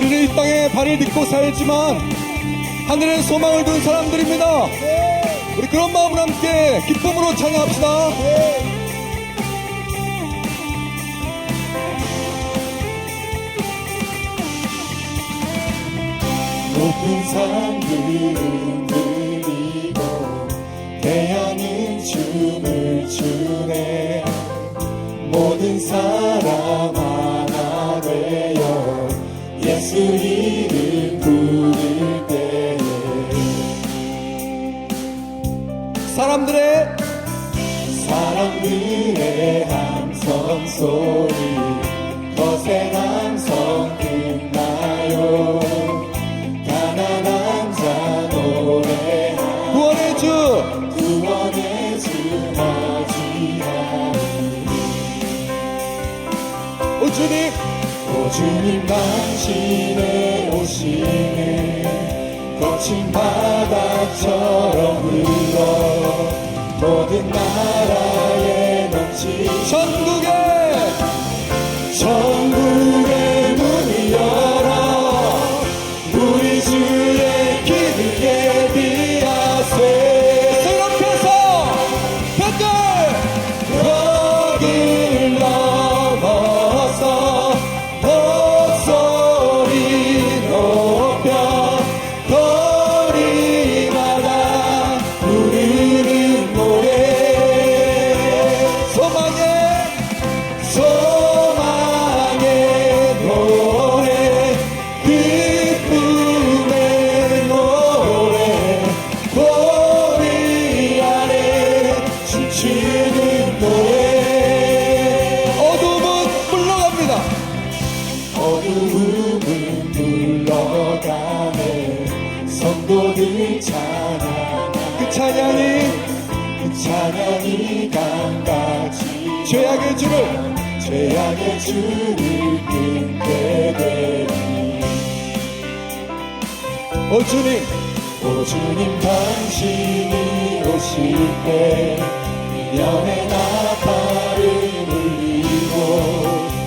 우리는 이 땅에 발을 딛고 살지만 하늘에 소망을 둔 사람들입니다. 우리 그런 마음으로 함께 기쁨으로 찬양합시다. 높은 산들은 들리고 태양은 춤을 추네. 모든 사람 하나 되어 예수 이름 부를 때에 사람들의 함성 소리 거센 함성 듣나요. 가난한 자 노래하니 구원의 주 맞이하니. 오 주님, 오 주님 당신의 오심을 거친 바다처럼 흘러 모든 나라에 넘치 전국의 문을 열어 우리 주의 길을 예비하세. 새롭게서 벽을 넘어서 목소리 높여 거리마다 부르는 노래. 소망의 노래 기쁨의 노래 고리 아래 춤추는 노래. 어둠은 물러갑니다. 어두움은 물러가네. 성도들 찬양하네. 그 찬양이 강같이 죄악의 주를 끊게 되니. 오 주님, 오 주님 당신이 오실 때 미련의 나팔을 울리고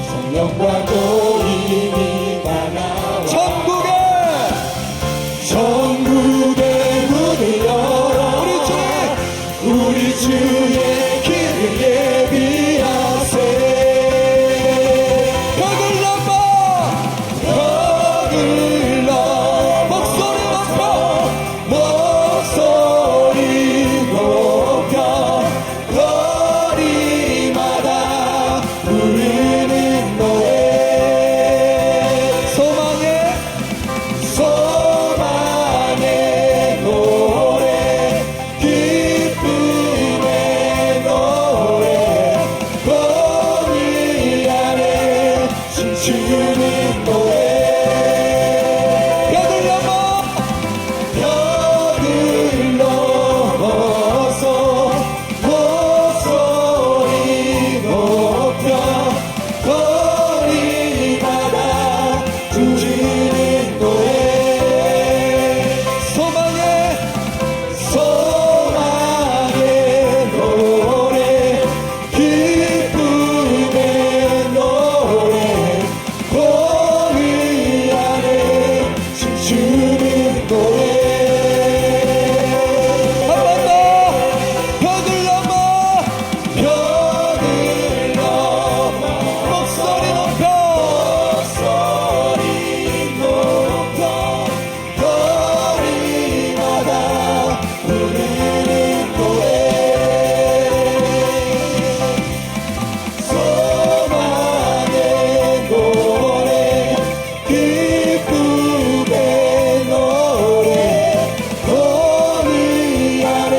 성령과 도임이 나나와 전국의 문을 열어 우리 주의 길을 예비하세. 벽을 넘어 목소리 높여 거리마다 부르는 노래. 소망의 노래 기쁨의 노래 거리 안에 춤추는 노래. 벽을 넘어서 목소리 높여 거리마다 부르는 노래. 소망의 노래 기쁨의 노래 거리 안에 춤추는 노래. 벽을 넘어 목소리 높여 거리마다 부르는 노래. 소망의 노래 기쁨의 노래 거리 안에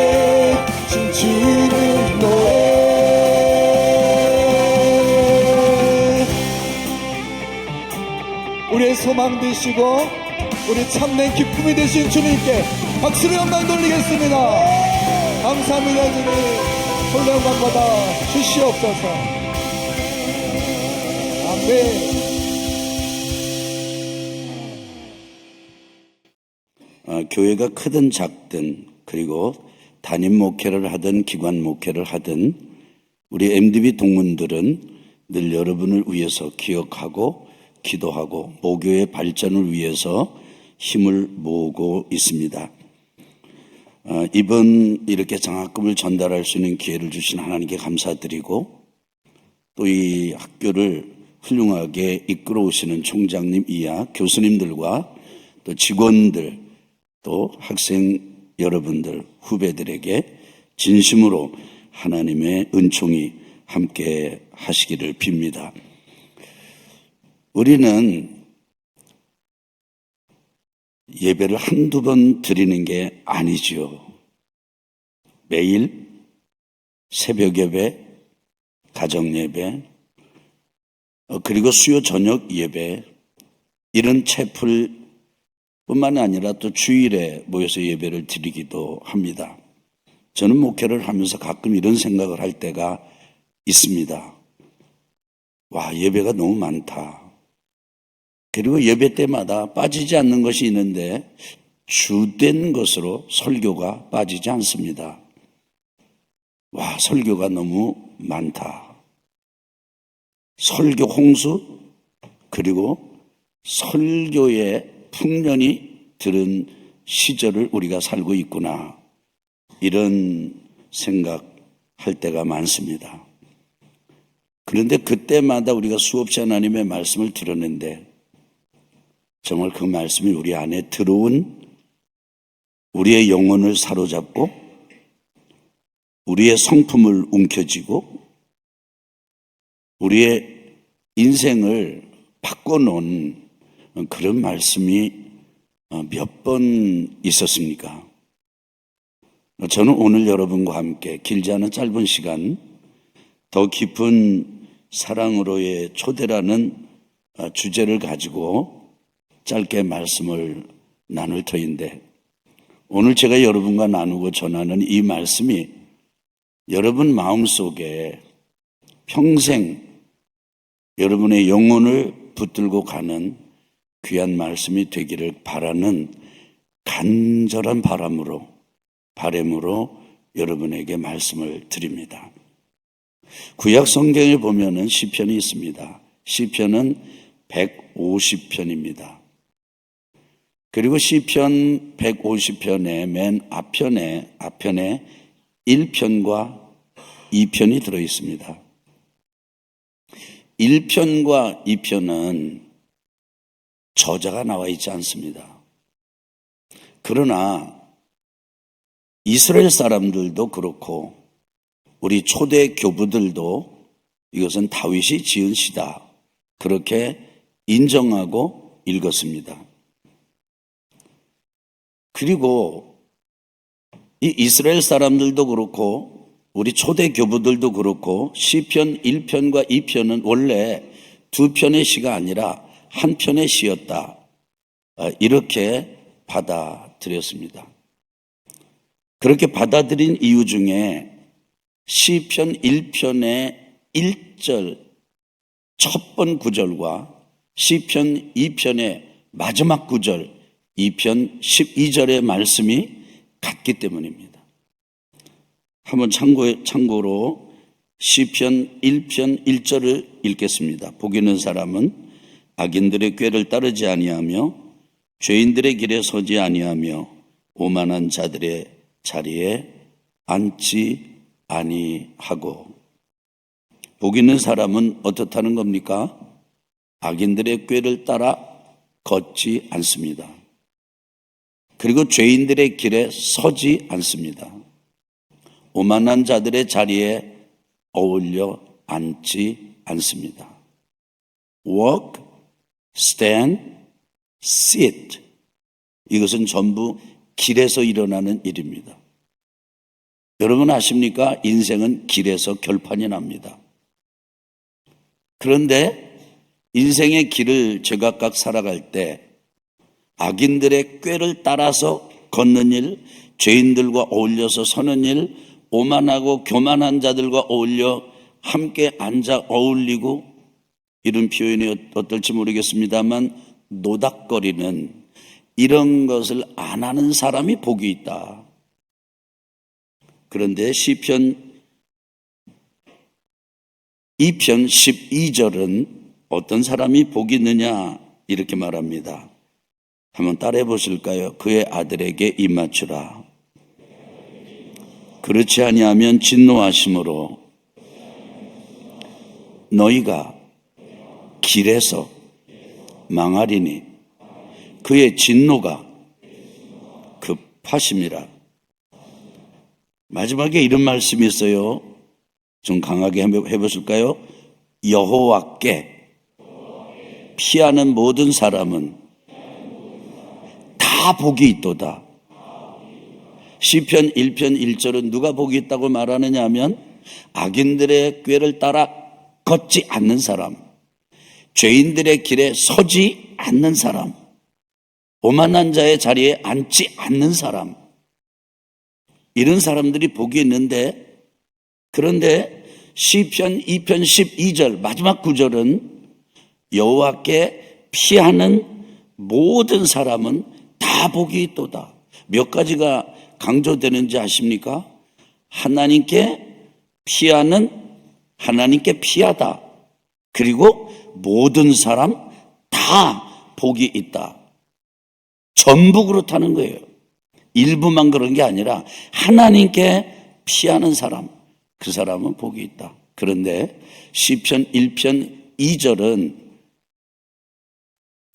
춤추는 노래. 우리의 소망 되시고 우리 참된 기쁨이 되신 주님께 박수로 영광 돌리겠습니다. 감사합니다. 주님 홀로 영광 받아 주시옵소서. 아멘. 교회가 크든 작든 그리고 담임 목회를 하든 기관 목회를 하든 우리 MDB 동문들은 늘 여러분을 위해서 기억하고 기도하고 모교의 발전을 위해서 힘을 모으고 있습니다. 이번 이렇게 장학금을 전달할 수 있는 기회를 주신 하나님께 감사드리고 또 이 학교를 훌륭하게 이끌어 오시는 총장님 이하 교수님들과 또 직원들 또 학생 여러분들 후배들에게 진심으로 하나님의 은총이 함께 하시기를 빕니다. 우리는 예배를 한두 번 드리는 게 아니지요. 매일 새벽 예배, 가정 예배, 그리고 수요 저녁 예배, 이런 채플 뿐만 아니라 또 주일에 모여서 예배를 드리기도 합니다. 저는 목회를 하면서 가끔 이런 생각을 할 때가 있습니다. 와, 예배가 너무 많다. 그리고 예배 때마다 빠지지 않는 것이 있는데 주된 것으로 설교가 빠지지 않습니다. 와, 설교가 너무 많다. 설교 홍수 그리고 설교의 풍년이 들은 시절을 우리가 살고 있구나. 이런 생각할 때가 많습니다. 그런데 그때마다 우리가 수없이 하나님의 말씀을 들었는데 정말 그 말씀이 우리 안에 들어온 우리의 영혼을 사로잡고 우리의 성품을 움켜쥐고 우리의 인생을 바꿔놓은 그런 말씀이 몇 번 있었습니까? 저는 오늘 여러분과 함께 길지 않은 짧은 시간 더 깊은 사랑으로의 초대라는 주제를 가지고 짧게 말씀을 나눌 터인데 오늘 제가 여러분과 나누고 전하는 이 말씀이 여러분 마음속에 평생 여러분의 영혼을 붙들고 가는 귀한 말씀이 되기를 바라는 간절한 바람으로 여러분에게 말씀을 드립니다. 구약 성경에 보면은 시편이 있습니다. 시편은 150편입니다. 그리고 시편 150편의 맨 앞편에 1편과 2편이 들어 있습니다. 1편과 2편은 저자가 나와 있지 않습니다. 그러나 이스라엘 사람들도 그렇고 우리 초대 교부들도 이것은 다윗이 지은 시다. 그렇게 인정하고 읽었습니다. 그리고 이 이스라엘 사람들도 그렇고 우리 초대 교부들도 그렇고 시편 1편과 2편은 원래 두 편의 시가 아니라 한 편의 시였다. 이렇게 받아들였습니다. 그렇게 받아들인 이유 중에 시편 1편의 1절 첫 번 구절과 시편 2편의 마지막 구절 2편 12절의 말씀이 같기 때문입니다. 한번 참고로 시편 1편 1절을 읽겠습니다. 복 있는 사람은 악인들의 꾀를 따르지 아니하며 죄인들의 길에 서지 아니하며 오만한 자들의 자리에 앉지 아니하고. 복 있는 사람은 어떻다는 겁니까? 악인들의 꾀를 따라 걷지 않습니다. 그리고 죄인들의 길에 서지 않습니다. 오만한 자들의 자리에 어울려 앉지 않습니다. Walk, stand, sit. 이것은 전부 길에서 일어나는 일입니다. 여러분 아십니까? 인생은 길에서 결판이 납니다. 그런데 인생의 길을 제각각 살아갈 때 악인들의 꾀를 따라서 걷는 일, 죄인들과 어울려서 서는 일, 오만하고 교만한 자들과 어울려 함께 앉아 어울리고, 이런 표현이 어떨지 모르겠습니다만 노닥거리는 이런 것을 안 하는 사람이 복이 있다. 그런데 시편 2편 12절은 어떤 사람이 복이 있느냐 이렇게 말합니다. 한번 따라해 보실까요? 그의 아들에게 입 맞추라. 그렇지 아니하면 진노하심으로 너희가 길에서 망하리니 그의 진노가 급하심이라. 마지막에 이런 말씀이 있어요. 좀 강하게 해보실까요? 여호와께 피하는 모든 사람은 다 복이 있도다. 시편 1편 1절은 누가 복이 있다고 말하느냐 하면 악인들의 꾀를 따라 걷지 않는 사람, 죄인들의 길에 서지 않는 사람, 오만한 자의 자리에 앉지 않는 사람, 이런 사람들이 복이 있는데, 그런데 시편 2편 12절 마지막 구절은 여호와께 피하는 모든 사람은 다 복이 있도다. 몇 가지가 강조되는지 아십니까? 하나님께 피하는, 하나님께 피하다. 그리고 모든 사람 다 복이 있다. 전부 그렇다는 거예요. 일부만 그런 게 아니라 하나님께 피하는 사람, 그 사람은 복이 있다. 그런데 시편 1편 2절은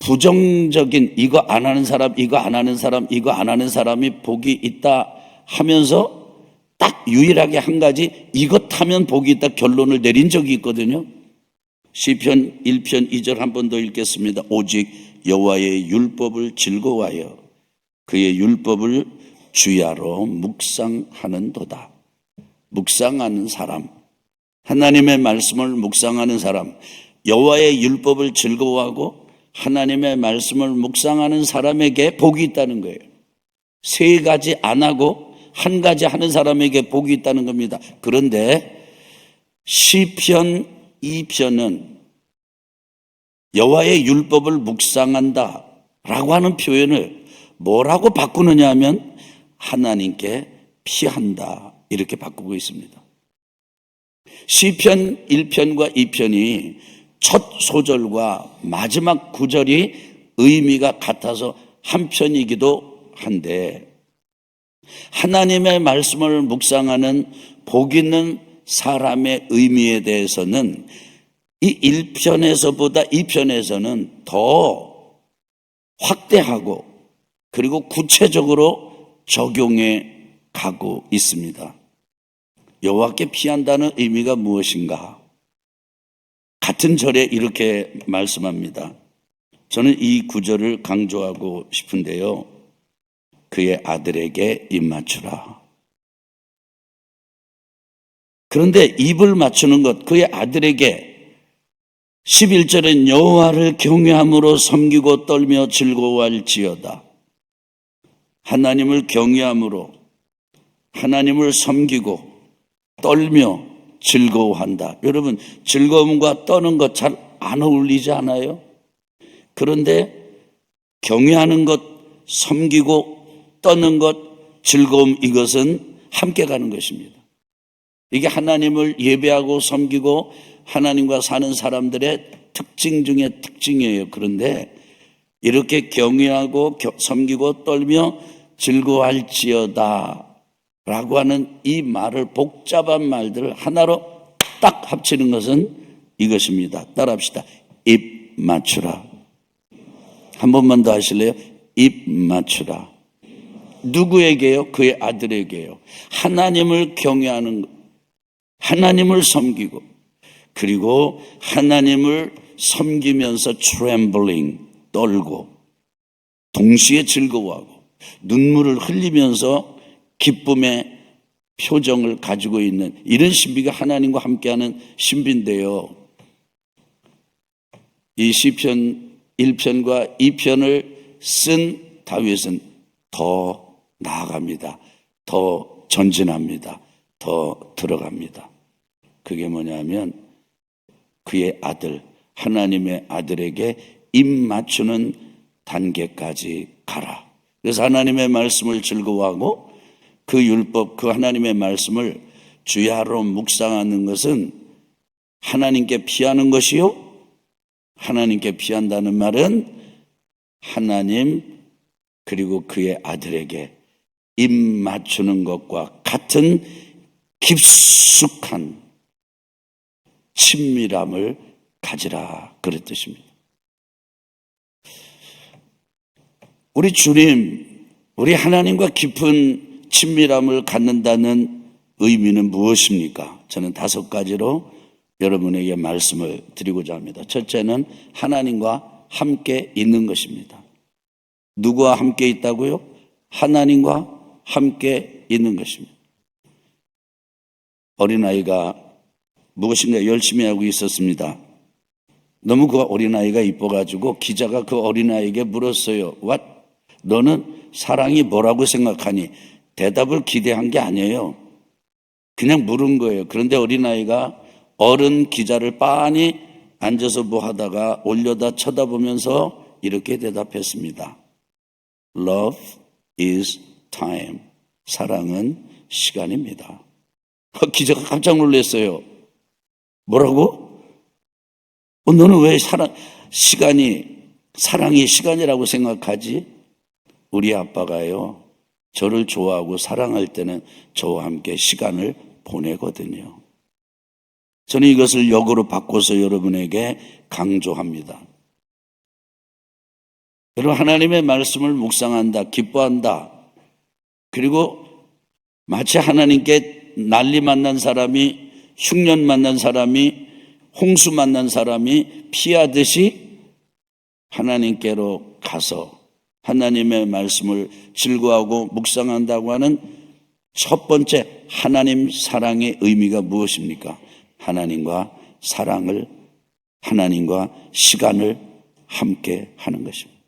부정적인 이거 안 하는 사람, 이거 안 하는 사람, 이거 안 하는 사람이 복이 있다 하면서 딱 유일하게 한 가지 이것 하면 복이 있다 결론을 내린 적이 있거든요. 시편 1편 2절 한 번 더 읽겠습니다. 오직 여호와의 율법을 즐거워하여 그의 율법을 주야로 묵상하는도다. 묵상하는 사람, 하나님의 말씀을 묵상하는 사람, 여호와의 율법을 즐거워하고 하나님의 말씀을 묵상하는 사람에게 복이 있다는 거예요. 세 가지 안 하고 한 가지 하는 사람에게 복이 있다는 겁니다. 그런데 시편 2편은 여호와의 율법을 묵상한다 라고 하는 표현을 뭐라고 바꾸느냐 하면 하나님께 피한다 이렇게 바꾸고 있습니다. 시편 1편과 2편이 첫 소절과 마지막 구절이 의미가 같아서 한 편이기도 한데, 하나님의 말씀을 묵상하는 복 있는 사람의 의미에 대해서는 이 1편에서보다 2편에서는 더 확대하고 그리고 구체적으로 적용해 가고 있습니다. 여호와께 피한다는 의미가 무엇인가? 같은 절에 이렇게 말씀합니다. 저는 이 구절을 강조하고 싶은데요. 그의 아들에게 입 맞추라. 그런데 입을 맞추는 것, 그의 아들에게 11절엔 여호와를 경외함으로 섬기고 떨며 즐거워할지어다. 하나님을 경외함으로 하나님을 섬기고 떨며 즐거워한다. 여러분, 즐거움과 떠는 것 잘 안 어울리지 않아요? 그런데 경외하는 것, 섬기고 떠는 것, 즐거움, 이것은 함께 가는 것입니다. 이게 하나님을 예배하고 섬기고 하나님과 사는 사람들의 특징 중에 특징이에요. 그런데 이렇게 경외하고 섬기고 떨며 즐거워할지어다 라고 하는 이 말을, 복잡한 말들을 하나로 딱 합치는 것은 이것입니다. 따라합시다. 입 맞추라. 한 번만 더 하실래요? 입 맞추라. 누구에게요? 그의 아들에게요. 하나님을 경외하는 것, 하나님을 섬기고 그리고 하나님을 섬기면서 trembling, 떨고 동시에 즐거워하고 눈물을 흘리면서 기쁨의 표정을 가지고 있는 이런 신비가 하나님과 함께하는 신비인데요. 이 시편 1편과 2편을 쓴 다윗은 더 나아갑니다. 더 전진합니다. 더 들어갑니다. 그게 뭐냐면 그의 아들, 하나님의 아들에게 입 맞추는 단계까지 가라. 그래서 하나님의 말씀을 즐거워하고 그 율법, 그 하나님의 말씀을 주야로 묵상하는 것은 하나님께 피하는 것이요 하나님께 피한다는 말은 하나님 그리고 그의 아들에게 입 맞추는 것과 같은 깊숙한 친밀함을 가지라 그런 뜻입니다. 우리 주님, 우리 하나님과 깊은 친밀함을 갖는다는 의미는 무엇입니까? 저는 5가지로 여러분에게 말씀을 드리고자 합니다. 첫째는 하나님과 함께 있는 것입니다. 누구와 함께 있다고요? 하나님과 함께 있는 것입니다. 어린아이가 무엇인가 열심히 하고 있었습니다. 너무 그 어린아이가 이뻐가지고 기자가 그 어린아이에게 물었어요. 너는 사랑이 뭐라고 생각하니? 대답을 기대한 게 아니에요. 그냥 물은 거예요. 그런데 어린아이가 어른 기자를 빤히 앉아서 뭐 하다가 올려다 쳐다보면서 이렇게 대답했습니다. Love is time. 사랑은 시간입니다. 기자가 깜짝 놀랐어요. 뭐라고? 너는 왜 사랑이 시간이라고 생각하지? 우리 아빠가요, 저를 좋아하고 사랑할 때는 저와 함께 시간을 보내거든요. 저는 이것을 역으로 바꿔서 여러분에게 강조합니다. 여러분, 하나님의 말씀을 묵상한다, 기뻐한다. 그리고 마치 하나님께 난리 만난 사람이, 흉년 만난 사람이, 홍수 만난 사람이 피하듯이 하나님께로 가서 하나님의 말씀을 즐거워하고 묵상한다고 하는 첫 번째 하나님 사랑의 의미가 무엇입니까? 하나님과 시간을 함께 하는 것입니다.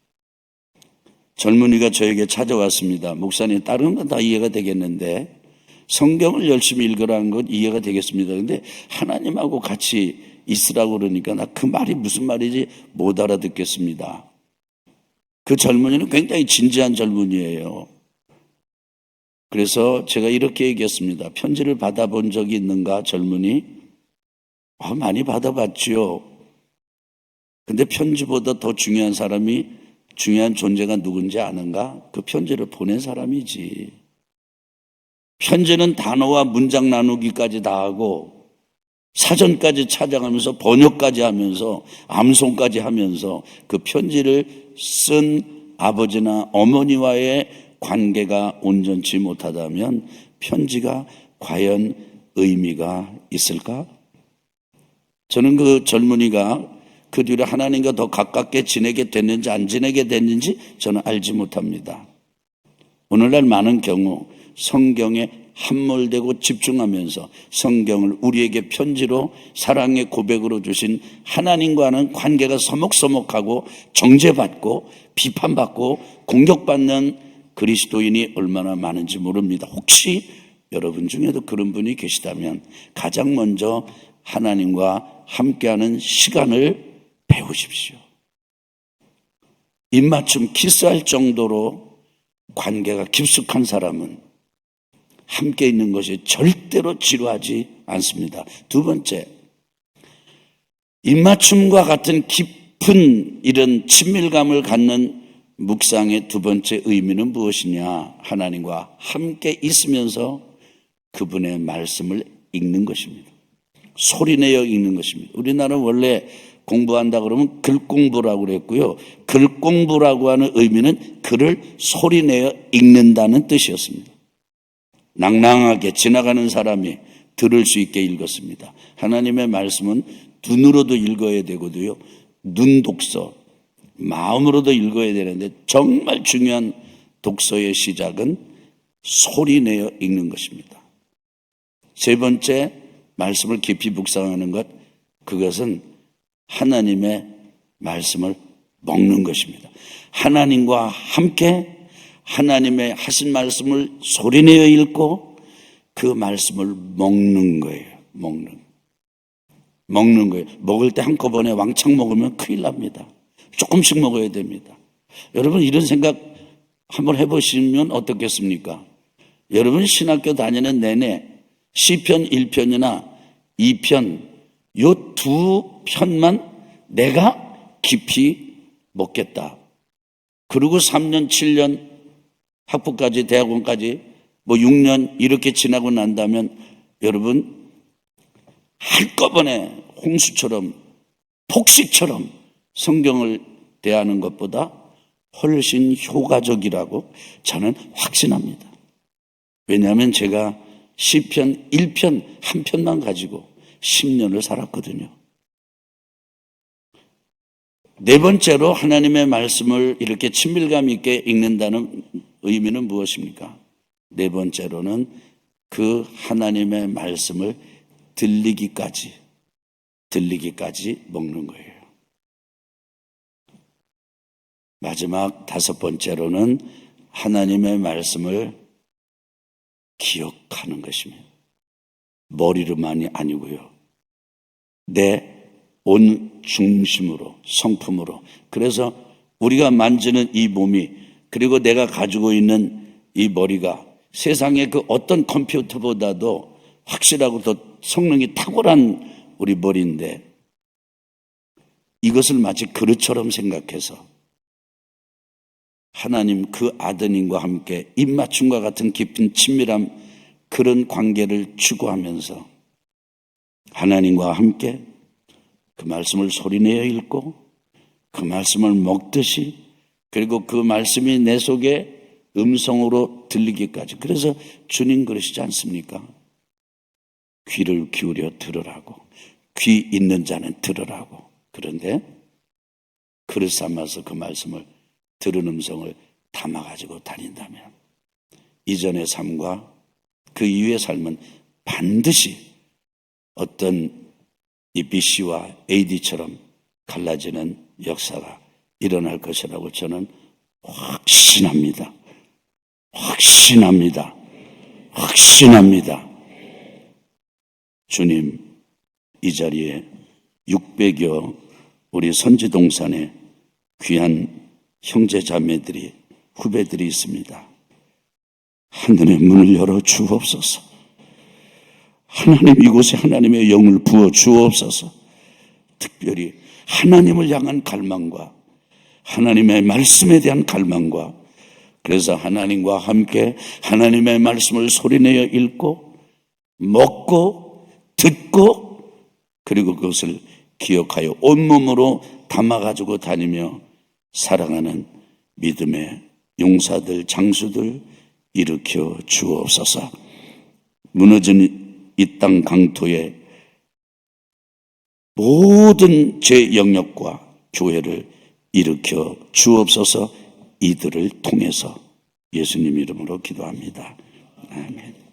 젊은이가 저에게 찾아왔습니다. 목사님, 다른 건 다 이해가 되겠는데 성경을 열심히 읽으라는 건 이해가 되겠습니다. 그런데 하나님하고 같이 있으라고 그러니까 나 그 말이 무슨 말인지 못 알아듣겠습니다. 그 젊은이는 굉장히 진지한 젊은이에요. 그래서 제가 이렇게 얘기했습니다. 편지를 받아본 적이 있는가, 젊은이? 많이 받아봤지요. 근데 편지보다 더 중요한 존재가 누군지 아는가? 그 편지를 보낸 사람이지. 편지는 단어와 문장 나누기까지 다 하고 사전까지 찾아가면서 번역까지 하면서 암송까지 하면서 그 편지를 쓴 아버지나 어머니와의 관계가 온전치 못하다면 편지가 과연 의미가 있을까? 저는 그 젊은이가 그 뒤로 하나님과 더 가깝게 지내게 됐는지 안 지내게 됐는지 저는 알지 못합니다. 오늘날 많은 경우 성경에 함몰되고 집중하면서 성경을 우리에게 편지로 사랑의 고백으로 주신 하나님과는 관계가 서먹서먹하고 정죄받고 비판받고 공격받는 그리스도인이 얼마나 많은지 모릅니다. 혹시 여러분 중에도 그런 분이 계시다면 가장 먼저 하나님과 함께하는 시간을 배우십시오. 입맞춤 키스할 정도로 관계가 깊숙한 사람은 함께 있는 것이 절대로 지루하지 않습니다. 두 번째, 입맞춤과 같은 깊은 이런 친밀감을 갖는 묵상의 두 번째 의미는 무엇이냐? 하나님과 함께 있으면서 그분의 말씀을 읽는 것입니다. 소리내어 읽는 것입니다. 우리나라는 원래 공부한다 그러면 글 공부라고 그랬고요. 글 공부라고 하는 의미는 글을 소리내어 읽는다는 뜻이었습니다. 낭낭하게 지나가는 사람이 들을 수 있게 읽었습니다. 하나님의 말씀은 눈으로도 읽어야 되거든요. 눈 독서, 마음으로도 읽어야 되는데 정말 중요한 독서의 시작은 소리내어 읽는 것입니다. 세 번째, 말씀을 깊이 묵상하는 것, 그것은 하나님의 말씀을 먹는 것입니다. 하나님과 함께 하나님의 하신 말씀을 소리내어 읽고 그 말씀을 먹는 거예요. 먹는 거예요. 먹을 때 한꺼번에 왕창 먹으면 큰일 납니다. 조금씩 먹어야 됩니다. 여러분, 이런 생각 한번 해보시면 어떻겠습니까? 여러분 신학교 다니는 내내 시편 1편이나 2편 요 두 편만 내가 깊이 먹겠다. 그리고 3년, 7년 학부까지, 대학원까지 6년 이렇게 지나고 난다면 여러분 한꺼번에 홍수처럼 폭식처럼 성경을 대하는 것보다 훨씬 효과적이라고 저는 확신합니다. 왜냐하면 제가 시편 1편 한 편만 가지고 10년을 살았거든요. 네 번째로 하나님의 말씀을 이렇게 친밀감 있게 읽는다는 의미는 무엇입니까? 네 번째로는 그 하나님의 말씀을 들리기까지 먹는 거예요. 마지막 다섯 번째로는 하나님의 말씀을 기억하는 것입니다. 머리로만이 아니고요. 내 온 중심으로, 성품으로. 그래서 우리가 만지는 이 몸이, 그리고 내가 가지고 있는 이 머리가 세상의 그 어떤 컴퓨터보다도 확실하고 더 성능이 탁월한 우리 머리인데, 이것을 마치 그릇처럼 생각해서 하나님 그 아드님과 함께 입맞춤과 같은 깊은 친밀함, 그런 관계를 추구하면서 하나님과 함께 그 말씀을 소리내어 읽고 그 말씀을 먹듯이, 그리고 그 말씀이 내 속에 음성으로 들리기까지. 그래서 주님 그러시지 않습니까? 귀를 기울여 들으라고, 귀 있는 자는 들으라고. 그런데 그릇 삼아서 그 말씀을 들은 음성을 담아가지고 다닌다면 이전의 삶과 그 이후의 삶은 반드시 어떤 이 BC와 AD처럼 갈라지는 역사가 일어날 것이라고 저는 확신합니다. 주님, 이 자리에 600여 우리 선지동산에 귀한 형제 자매들이, 후배들이 있습니다. 하늘의 문을 열어 주옵소서. 하나님, 이곳에 하나님의 영을 부어 주옵소서. 특별히 하나님을 향한 갈망과 하나님의 말씀에 대한 갈망과, 그래서 하나님과 함께 하나님의 말씀을 소리내어 읽고 먹고 듣고, 그리고 그것을 기억하여 온몸으로 담아가지고 다니며 살아가는 믿음의 용사들, 장수들 일으켜 주옵소서. 무너진 이 땅 강토에 모든 제 영역과 교회를 일으켜 주옵소서. 이들을 통해서 예수님 이름으로 기도합니다. 아멘.